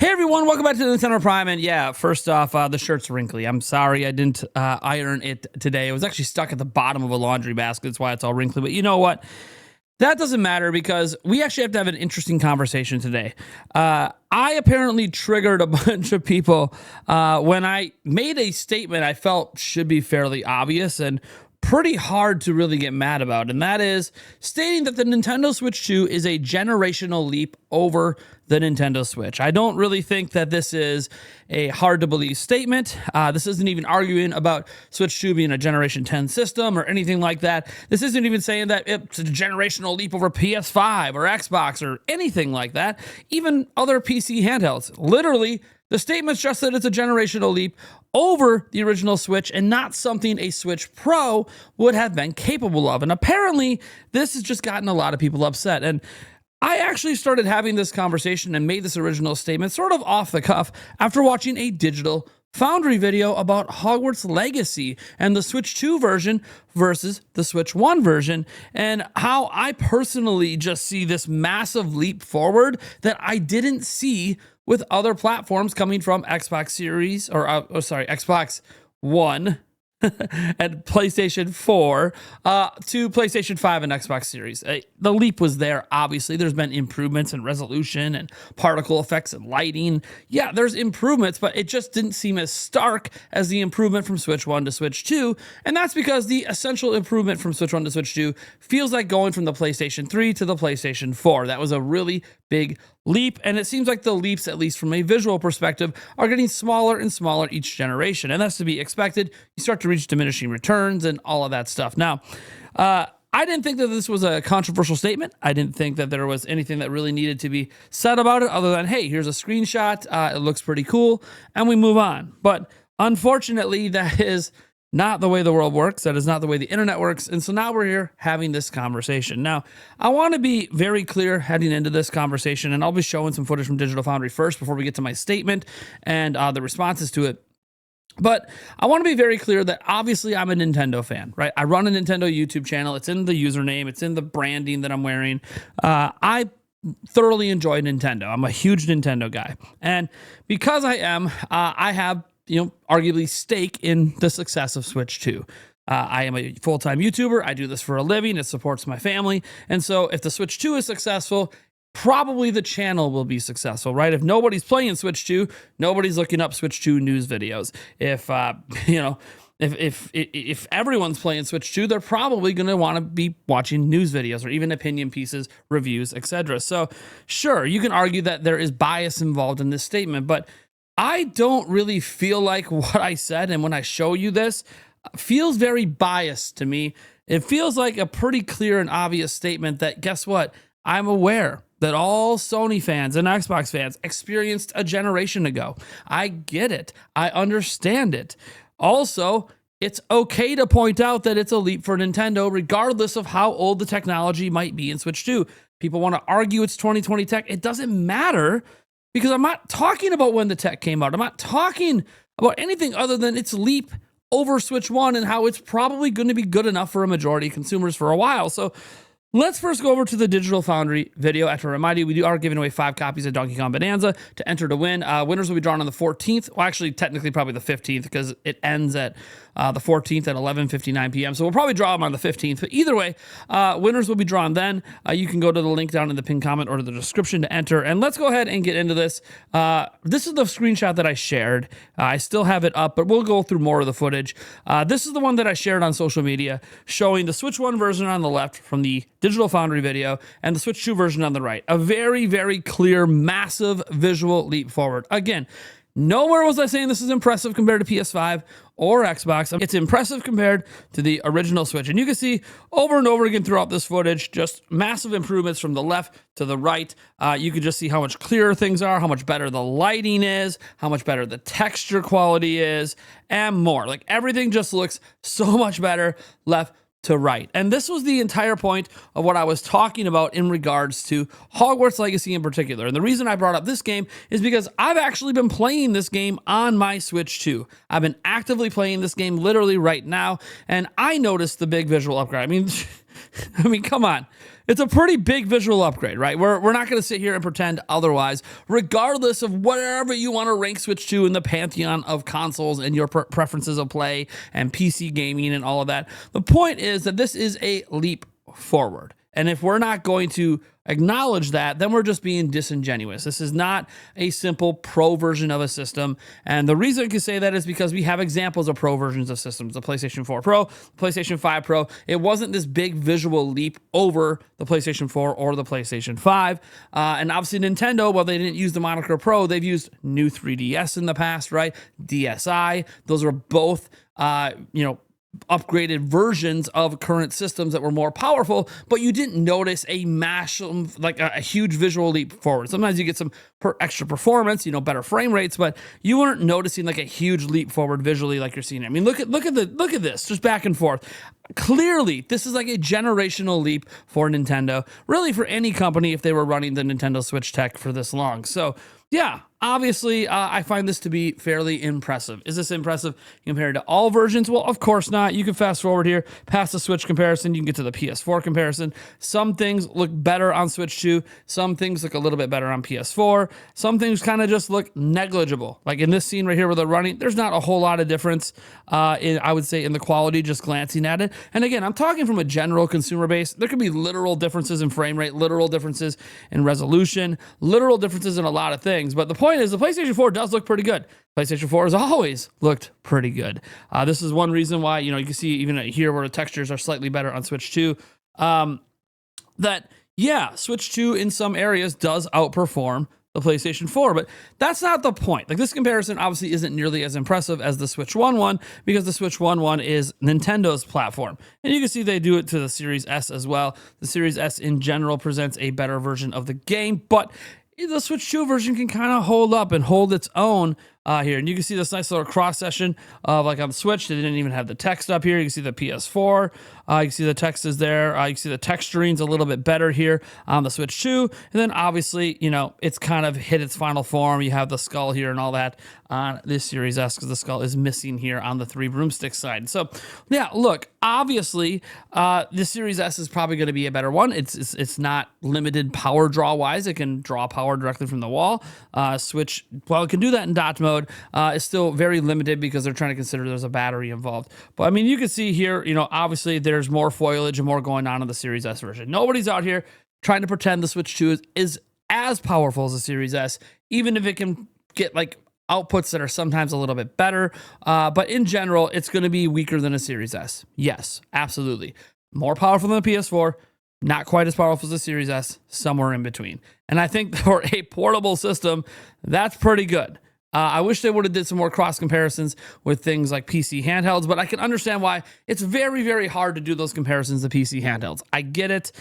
Hey everyone, welcome back to Nintendo Prime. And yeah, first off, the shirt's wrinkly. I'm sorry I didn't iron it today. It was actually stuck at the bottom of a laundry basket. That's why it's all wrinkly. But you know what? That doesn't matter because we actually have to have an interesting conversation today. I apparently triggered a bunch of people when I made a statement I felt should be fairly obvious and pretty hard to really get mad about, and that is stating that the Nintendo Switch 2 is a generational leap over the Nintendo Switch. I don't really think that this is a hard to believe statement. This isn't even arguing about Switch 2 being a Generation 10 system or anything like that. This isn't even saying that it's a generational leap over PS5 or Xbox or anything like that, even other PC handhelds. Literally, the statement's just that it's a generational leap over the original Switch and not something a Switch Pro would have been capable of. And apparently, this has just gotten a lot of people upset. And I actually started having this conversation and made this original statement sort of off the cuff after watching a Digital Foundry video about Hogwarts Legacy and the Switch 2 version versus the Switch 1 version, and how I personally just see this massive leap forward that I didn't see with other platforms coming from Xbox Series, Xbox One and PlayStation 4 to PlayStation 5 and Xbox Series. The leap was there, obviously. There's been improvements in resolution and particle effects and lighting. Yeah, there's improvements, but it just didn't seem as stark as the improvement from Switch 1 to Switch 2, and that's because the essential improvement from Switch 1 to Switch 2 feels like going from the PlayStation 3 to the PlayStation 4. That was a really big leap, and it seems like the leaps, at least from a visual perspective, are getting smaller and smaller each generation, and that's to be expected. You start to reach diminishing returns and all of that stuff. Now, I didn't think that this was a controversial statement. I didn't think that there was anything that really needed to be said about it other than, hey, here's a screenshot, it looks pretty cool, and we move on. But unfortunately, that is not the way the world works. That is not the way the internet works. And so now we're here having this conversation. Now, I want to be very clear heading into this conversation, and I'll be showing some footage from Digital Foundry first before we get to my statement and the responses to it. But I want to be very clear that obviously I'm a Nintendo fan, right? I run a Nintendo YouTube channel. It's in the username. It's in the branding that I'm wearing. I thoroughly enjoy Nintendo. I'm a huge Nintendo guy. And because I am, I have arguably stake in the success of Switch 2. I am a full-time YouTuber. I do this for a living. It supports my family. And so if the Switch 2 is successful, probably the channel will be successful, right? If nobody's playing Switch 2, nobody's looking up Switch 2 news videos. If if everyone's playing Switch 2, they're probably going to want to be watching news videos or even opinion pieces, reviews, etc. So sure, you can argue that there is bias involved in this statement, but I don't really feel like what I said, and when I show you this, feels very biased to me. It feels like a pretty clear and obvious statement that, guess what? I'm aware that all Sony fans and Xbox fans experienced a generation ago. I get it. I understand it. Also, it's okay to point out that it's a leap for Nintendo, regardless of how old the technology might be in Switch 2. People want to argue it's 2020 tech. It doesn't matter, because I'm not talking about when the tech came out. I'm not talking about anything other than its leap over Switch 1 and how it's probably going to be good enough for a majority of consumers for a while. So let's first go over to the Digital Foundry video. I have to remind you, we are giving away 5 copies of Donkey Kong Bonanza to enter to win. Winners will be drawn on the 14th. Well, actually, technically, probably the 15th, because it ends at the 14th at 11:59 p.m. So we'll probably draw them on the 15th. But either way, winners will be drawn then. You can go to the link down in the pinned comment or to the description to enter. And let's go ahead and get into this. This is the screenshot that I shared. I still have it up, but we'll go through more of the footage. This is the one that I shared on social media, showing the Switch 1 version on the left from the Digital Foundry video and the Switch 2 version on the right. A very, very clear, massive visual leap forward. Again, nowhere was I saying this is impressive compared to PS5 or Xbox. It's impressive compared to the original Switch. And you can see over and over again throughout this footage, just massive improvements from the left to the right. You can just see how much clearer things are, how much better the lighting is, how much better the texture quality is, and more. Like, everything just looks so much better left to right. And this was the entire point of what I was talking about in regards to Hogwarts Legacy in particular. And the reason I brought up this game is because I've actually been playing this game on my Switch 2. I've been actively playing this game literally right now, and I noticed the big visual upgrade. I mean, I mean, come on. It's a pretty big visual upgrade, right? We're not going to sit here and pretend otherwise, regardless of whatever you want to rank Switch 2 in the pantheon of consoles and your preferences of play and PC gaming and all of that. The point is that this is a leap forward. And if we're not going to acknowledge that, then we're just being disingenuous. This is not a simple pro version of a system. And the reason I can say that is because we have examples of pro versions of systems. The PlayStation 4 Pro, PlayStation 5 Pro. It wasn't this big visual leap over the PlayStation 4 or the PlayStation 5. And obviously Nintendo, while they didn't use the moniker Pro, they've used new 3DS in the past, right? DSi. Those were both, upgraded versions of current systems that were more powerful, but you didn't notice a massive, like a huge visual leap forward. Sometimes you get some extra performance, better frame rates, but you weren't noticing like a huge leap forward visually like you're seeing. I mean, look at this, just back and forth. Clearly, this is like a generational leap for Nintendo, really for any company if they were running the Nintendo Switch tech for this long. So yeah, obviously, I find this to be fairly impressive. Is this impressive compared to all versions? Well, of course not. You can fast forward here, past the Switch comparison. You can get to the PS4 comparison. Some things look better on Switch 2. Some things look a little bit better on PS4. Some things kind of just look negligible. Like in this scene right here where they're running, there's not a whole lot of difference, I would say, in the quality just glancing at it. And again, I'm talking from a general consumer base. There could be literal differences in frame rate, literal differences in resolution, literal differences in a lot of things. But the point is, the PlayStation 4 does look pretty good. PlayStation 4 has always looked pretty good. This is one reason why, you can see even here where the textures are slightly better on Switch 2. Switch 2 in some areas does outperform the PlayStation 4, but that's not the point. Like, this comparison obviously isn't nearly as impressive as the Switch 1 because the Switch 1 is Nintendo's platform. And you can see they do it to the Series S as well. The Series S in general presents a better version of the game, but the Switch 2 version can kind of hold up and hold its own here. And you can see this nice little cross section of like on the Switch. They didn't even have the text up here. You can see the PS4. You can see the text is there. You can see the texturing's a little bit better here on the Switch 2. And then obviously, it's kind of hit its final form. You have the skull here and all that on this Series S because the skull is missing here on the 3 broomstick side. So yeah, look, obviously the Series S is probably going to be a better one. It's not limited power draw wise. It can draw power directly from the wall. Switch, while it can do that in dot mode, is still very limited because they're trying to consider there's a battery involved. But I mean, you can see here, obviously there's more foliage and more going on in the Series S version. Nobody's out here trying to pretend the Switch 2 is as powerful as the Series S, even if it can get like outputs that are sometimes a little bit better. But in general, it's going to be weaker than a Series S. Yes, absolutely. More powerful than the PS4, not quite as powerful as the Series S, somewhere in between. And I think for a portable system, that's pretty good. I wish they would have did some more cross comparisons with things like PC handhelds, but I can understand why it's very, very hard to do those comparisons to PC handhelds. I get it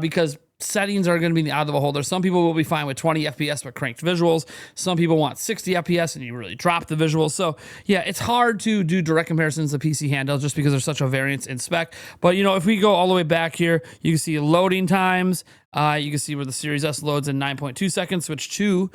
because settings are going to be in the eye of the beholder. Some people will be fine with 20 FPS but cranked visuals. Some people want 60 FPS and you really drop the visuals. So yeah, it's hard to do direct comparisons to PC handhelds just because there's such a variance in spec. But if we go all the way back here, you can see loading times. You can see where the Series S loads in 9.2 seconds. Switch 2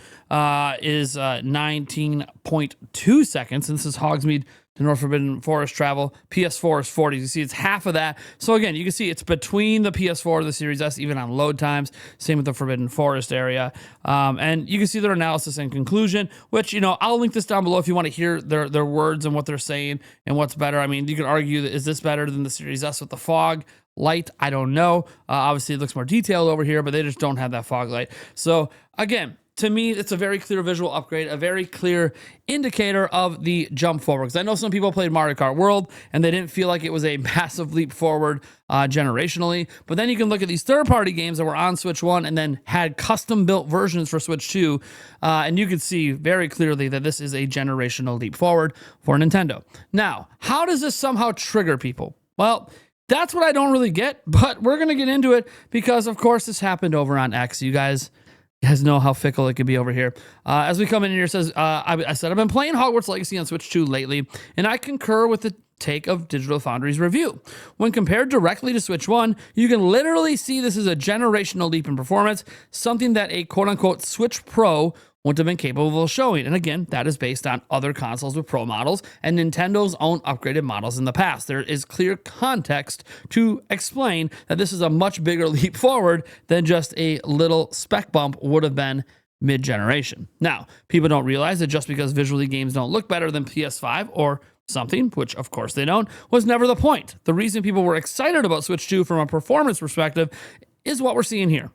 is 19.2 seconds. And this is Hogsmeade to North Forbidden Forest travel. PS4 is 40. You see it's half of that. So again, you can see it's between the PS4 and the Series S, even on load times. Same with the Forbidden Forest area. And you can see their analysis and conclusion, which, I'll link this down below if you want to hear their words and what they're saying and what's better. I mean, you can argue that is this better than the Series S with the fog light? I don't know. Obviously, it looks more detailed over here, but they just don't have that fog light. So again, to me, it's a very clear visual upgrade, a very clear indicator of the jump forward. Because I know some people played Mario Kart World and they didn't feel like it was a massive leap forward generationally. But then you can look at these third-party games that were on Switch 1 and then had custom-built versions for Switch 2, and you can see very clearly that this is a generational leap forward for Nintendo. Now, how does this somehow trigger people? Well, that's what I don't really get, but we're going to get into it because, of course, this happened over on X. You guys know how fickle it could be over here. As we come in here, it says, I said, I've been playing Hogwarts Legacy on Switch 2 lately, and I concur with the take of Digital Foundry's review. When compared directly to Switch 1, you can literally see this is a generational leap in performance, something that a quote-unquote Switch Pro wouldn't have been capable of showing. And again, that is based on other consoles with Pro models and Nintendo's own upgraded models in the past. There is clear context to explain that this is a much bigger leap forward than just a little spec bump would have been mid-generation. Now, people don't realize that just because visually games don't look better than PS5 or something, which of course they don't, was never the point. The reason people were excited about Switch 2 from a performance perspective is what we're seeing here.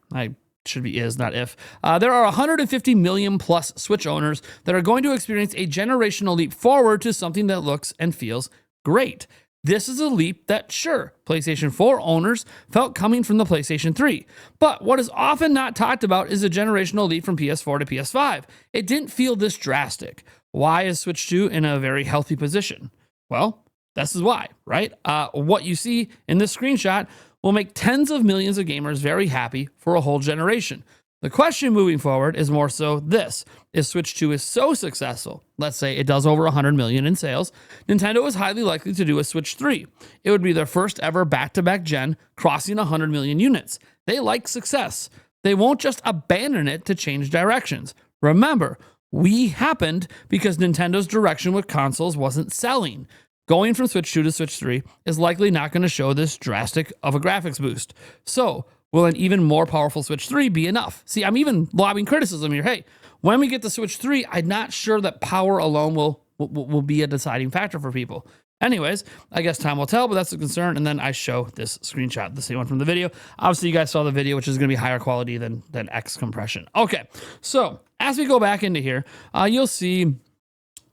Should be is, not if. There are 150 million plus Switch owners that are going to experience a generational leap forward to something that looks and feels great. This is a leap that, sure, PlayStation 4 owners felt coming from the PlayStation 3. But what is often not talked about is a generational leap from PS4 to PS5. It didn't feel this drastic. Why is Switch 2 in a very healthy position? Well, this is why, right? What you see in this screenshot will make tens of millions of gamers very happy for a whole generation. The question moving forward is more so this. If Switch 2 is so successful, let's say it does over 100 million in sales, Nintendo is highly likely to do a Switch 3. It would be their first ever back-to-back gen crossing 100 million units. They like success. They won't just abandon it to change directions. Remember, we happened because Nintendo's direction with consoles wasn't selling. Going from Switch 2 to Switch 3 is likely not going to show this drastic of a graphics boost. So, will an even more powerful Switch 3 be enough? See, I'm even lobbing criticism here. Hey, when we get the Switch 3, I'm not sure that power alone will be a deciding factor for people. Anyways, I guess time will tell, but that's a concern. And then I show this screenshot, the same one from the video. Obviously, you guys saw the video, which is going to be higher quality than X compression. Okay, so as we go back into here, you'll see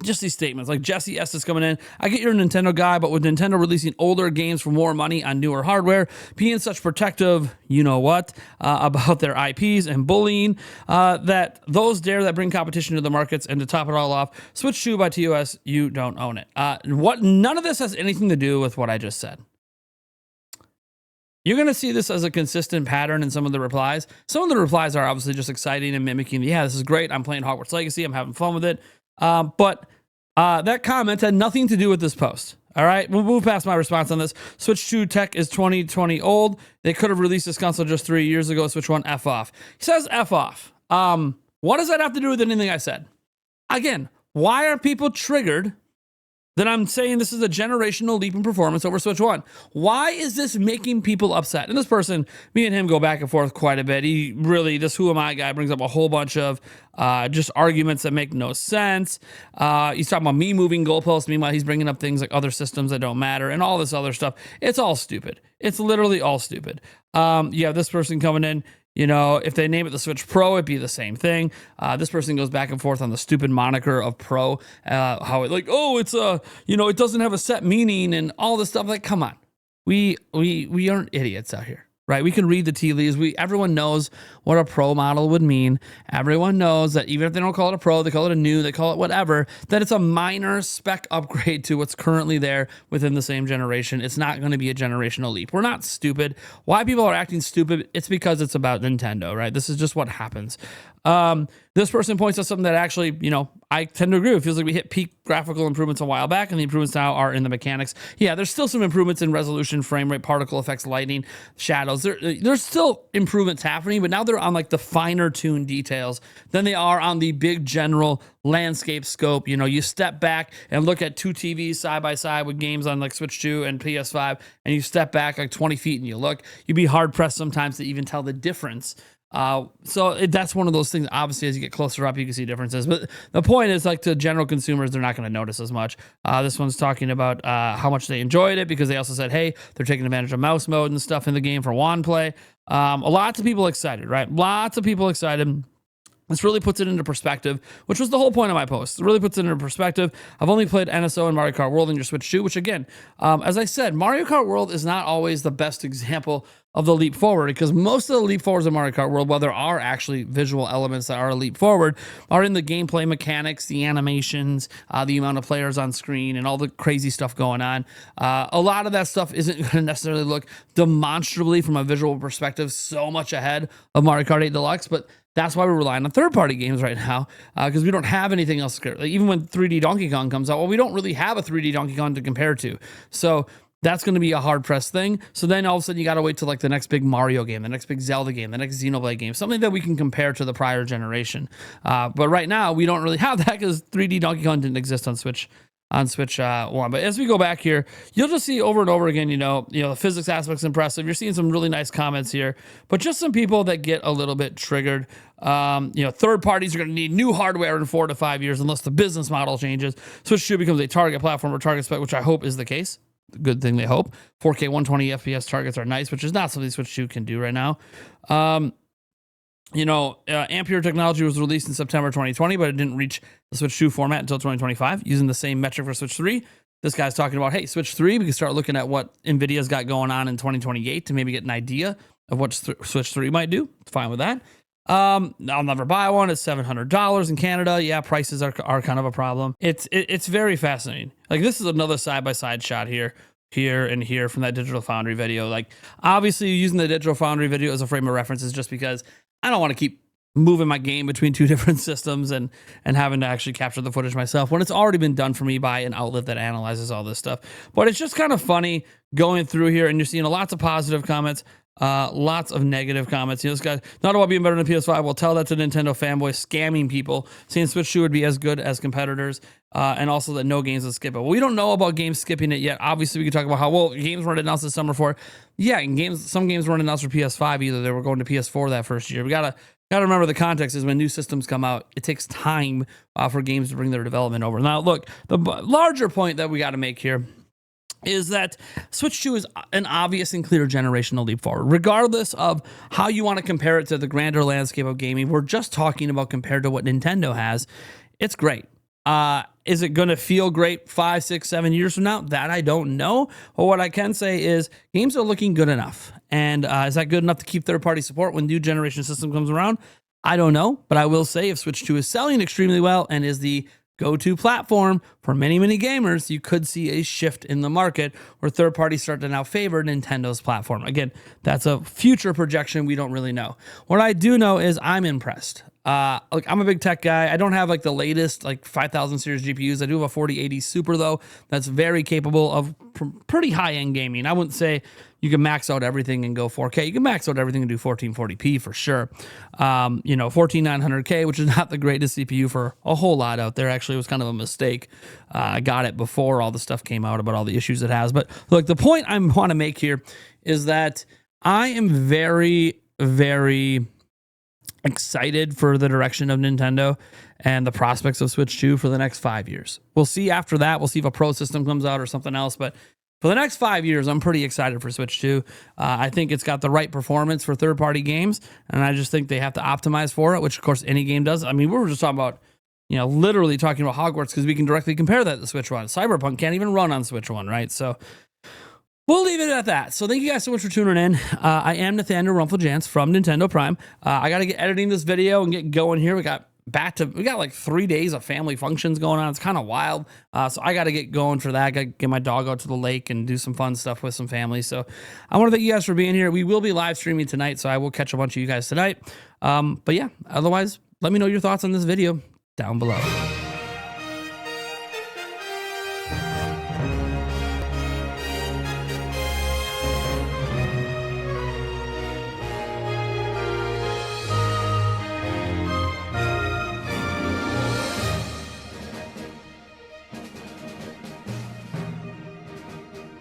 just these statements like Jesse S is coming in. I get you're a Nintendo guy, but with Nintendo releasing older games for more money on newer hardware, being such protective, you know what, about their IPs and bullying, that those dare that bring competition to the markets, and to top it all off, Switch 2 by TOS, you don't own it. None of this has anything to do with what I just said. You're going to see this as a consistent pattern in some of the replies. Some of the replies are obviously just exciting and mimicking, yeah, this is great, I'm playing Hogwarts Legacy, I'm having fun with it. But that comment had nothing to do with this post. All right, we'll move past my response on this. Switch 2 tech is 2020 old. They could have released this console just 3 years ago. Switch 1 F off. He says F off. What does that have to do with anything I said? Again, why are people triggered that I'm saying this is a generational leap in performance over Switch 1? Why is this making people upset? And this person, me and him go back and forth quite a bit. He really, this who am I guy brings up a whole bunch of just arguments that make no sense. He's talking about me moving goalposts. Meanwhile, he's bringing up things like other systems that don't matter and all this other stuff. It's all stupid. It's literally all stupid. You have this person coming in. You know, if they name it the Switch Pro, it'd be the same thing. This person goes back and forth on the stupid moniker of Pro, how it like, oh, it's it doesn't have a set meaning and all this stuff. Like, come on, we aren't idiots out here, right? We can read the tea leaves. Everyone knows what a Pro model would mean. Everyone knows that even if they don't call it a Pro, they call it a new, they call it whatever, that it's a minor spec upgrade to what's currently there within the same generation. It's not going to be a generational leap. We're not stupid. Why people are acting stupid, it's because it's about Nintendo, right? This is just what happens. This person points out something that actually, I tend to agree with. It feels like we hit peak graphical improvements a while back, and the improvements now are in the mechanics. Yeah, there's still some improvements in resolution, frame rate, particle effects, lighting, shadows. There's still improvements happening, but now they're on like the finer tuned details than they are on the big general landscape scope. You step back and look at two TVs side by side with games on like Switch 2 and PS5, and you step back like 20 feet and you'd be hard pressed sometimes to even tell the difference. That's one of those things. Obviously, as you get closer up, you can see differences. But the point is, like, to general consumers, they're not going to notice as much. This one's talking about how much they enjoyed it, because they also said, hey, they're taking advantage of mouse mode and stuff in the game for wand play. Lots of people excited, right? Lots of people excited. This really puts it into perspective, which was the whole point of my post. It really puts it into perspective. I've only played NSO and Mario Kart World in your Switch 2, which again, as I said, Mario Kart World is not always the best example of the leap forward, because most of the leap forwards in Mario Kart World, while there are actually visual elements that are a leap forward, are in the gameplay mechanics, the animations, the amount of players on screen, and all the crazy stuff going on. A lot of that stuff isn't going to necessarily look demonstrably from a visual perspective so much ahead of Mario Kart 8 Deluxe, but that's why we're relying on third-party games right now, because we don't have anything else. Like, even when 3D Donkey Kong comes out, well, we don't really have a 3D Donkey Kong to compare to. So That's going to be a hard pressed thing. So then all of a sudden you got to wait till like the next big Mario game, the next big Zelda game, the next Xenoblade game, something that we can compare to the prior generation. But right now we don't really have that because 3D Donkey Kong didn't exist on Switch 1. But as we go back here, you'll just see over and over again, the physics aspect's impressive. You're seeing some really nice comments here, but just some people that get a little bit triggered. Third parties are going to need new hardware in 4 to 5 years unless the business model changes. Switch 2 becomes a target platform or target spec, which I hope is the case. Good thing they hope. 4K 120 FPS targets are nice, which is not something Switch 2 can do right now. Ampere technology was released in September 2020, but it didn't reach the Switch 2 format until 2025, using the same metric for Switch 3. This guy's talking about, hey, Switch 3, we can start looking at what NVIDIA's got going on in 2028 to maybe get an idea of what Switch 3 might do. Fine with that. I'll never buy one. It's $700 in Canada. Yeah, prices are kind of a problem. It's very fascinating. Like, this is another side-by-side shot here and here from that Digital Foundry video. Like, obviously using the Digital Foundry video as a frame of reference is just because I don't want to keep moving my game between 2 different systems and having to actually capture the footage myself when it's already been done for me by an outlet that analyzes all this stuff. But it's just kind of funny going through here, and you're seeing lots of positive comments, lots of negative comments. This guy, not about being better than PS5, will tell that to Nintendo fanboys scamming people, saying Switch 2 would be as good as competitors, and also that no games would skip it. Well, we don't know about games skipping it yet. Obviously, we can talk about how, well, games weren't announced this summer for. Yeah, some games weren't announced for PS5 either. They were going to PS4 that first year. We gotta remember the context is when new systems come out, it takes time for games to bring their development over. Now, look, the larger point that we got to make here is that Switch 2 is an obvious and clear generational leap forward. Regardless of how you want to compare it to the grander landscape of gaming, we're just talking about compared to what Nintendo has. It's great. Is it going to feel great 5, 6, 7 years from now? That I don't know. But what I can say is games are looking good enough. And is that good enough to keep third-party support when new generation system comes around? I don't know. But I will say if Switch 2 is selling extremely well and is the go-to platform for many, many gamers, you could see a shift in the market where third parties start to now favor Nintendo's platform. Again, that's a future projection. We don't really know. What I do know is I'm impressed. Look, I'm a big tech guy. I don't have like the latest 5000 series GPUs. I do have a 4080 Super though. That's very capable of pretty high-end gaming. I wouldn't say you can max out everything and go 4K. You can max out everything and do 1440p for sure. 14900K, which is not the greatest CPU for a whole lot out there. Actually, it was kind of a mistake. I got it before all the stuff came out about all the issues it has. But look, the point I want to make here is that I am very, very excited for the direction of Nintendo and the prospects of Switch 2 for the next 5 years. We'll see after that. We'll see if a Pro system comes out or something else. But for the next 5 years, I'm pretty excited for Switch 2. I think it's got the right performance for third-party games, and I just think they have to optimize for it, which, of course, any game does. I mean, we were just talking about, literally talking about Hogwarts because we can directly compare that to Switch 1. Cyberpunk can't even run on Switch 1, right? So we'll leave it at that. So thank you guys so much for tuning in. I am Nathaniel Rumpeljans from Nintendo Prime. I got to get editing this video and get going here. We got like 3 days of family functions going on. It's kind of wild. So I got to get going for that. I got to get my dog out to the lake and do some fun stuff with some family. So I want to thank you guys for being here. We will be live streaming tonight, so I will catch a bunch of you guys tonight. But yeah, otherwise, let me know your thoughts on this video down below.